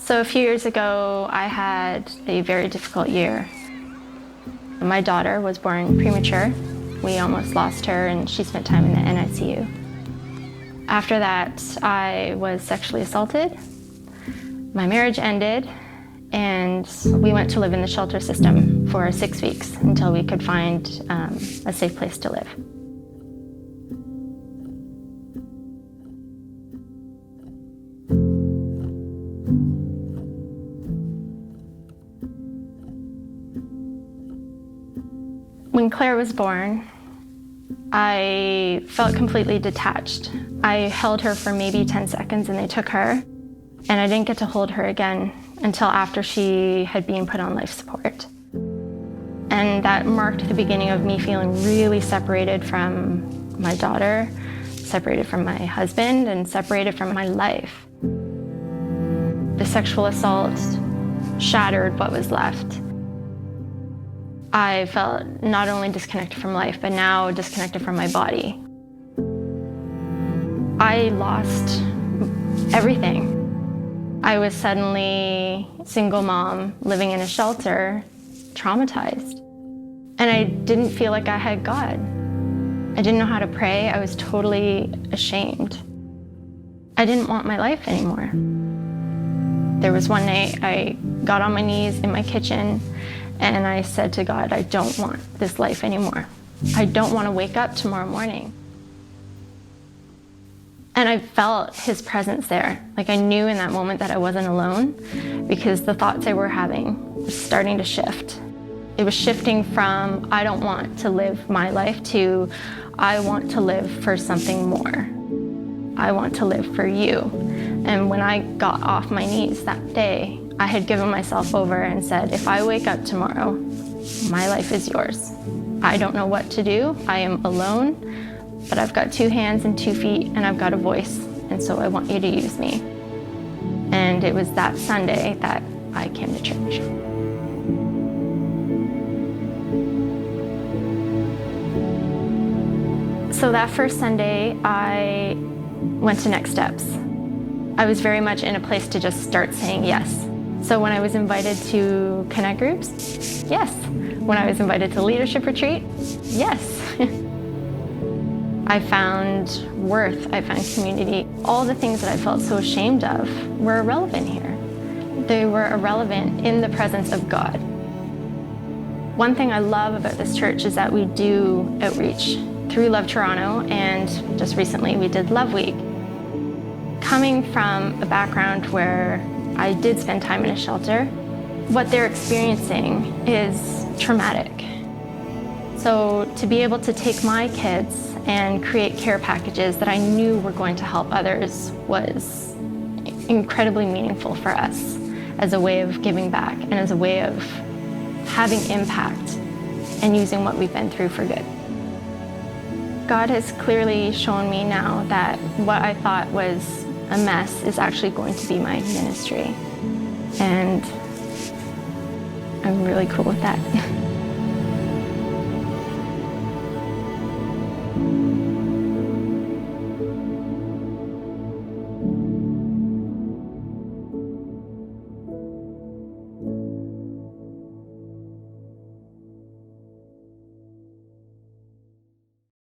So a few years ago, I had a very difficult year. My daughter was born premature. We almost lost her, and she spent time in the NICU. After that, I was sexually assaulted. My marriage ended, and we went to live in the shelter system for 6 weeks until we could find a safe place to live. When Claire was born, I felt completely detached. I held her for maybe 10 seconds and they took her, and I didn't get to hold her again until after she had been put on life support. And that marked the beginning of me feeling really separated from my daughter, separated from my husband, and separated from my life. The sexual assault shattered what was left. I felt not only disconnected from life, but now disconnected from my body. I lost everything. I was suddenly a single mom living in a shelter, traumatized. And I didn't feel like I had God. I didn't know how to pray. I was totally ashamed. I didn't want my life anymore. There was one night I got on my knees in my kitchen and I said to God, I don't want this life anymore. I don't want to wake up tomorrow morning. And I felt his presence there. Like I knew in that moment that I wasn't alone because the thoughts I were having were starting to shift. It was shifting from, I don't want to live my life to, I want to live for something more. I want to live for you. And when I got off my knees that day, I had given myself over and said, if I wake up tomorrow, my life is yours. I don't know what to do. I am alone, but I've got 2 hands and 2 feet and I've got a voice. And so I want you to use me. And it was that Sunday that I came to church. So that first Sunday, I went to Next Steps. I was very much in a place to just start saying yes. So when I was invited to Connect groups, yes. When I was invited to leadership retreat, yes. I found worth, I found community. All the things that I felt so ashamed of were irrelevant here. They were irrelevant in the presence of God. One thing I love about this church is that we do outreach through Love Toronto, and just recently we did Love Week. Coming from a background where I did spend time in a shelter, what they're experiencing is traumatic. So to be able to take my kids and create care packages that I knew were going to help others was incredibly meaningful for us as a way of giving back and as a way of having impact and using what we've been through for good. God has clearly shown me now that what I thought was a mess is actually going to be my ministry. And I'm really cool with that.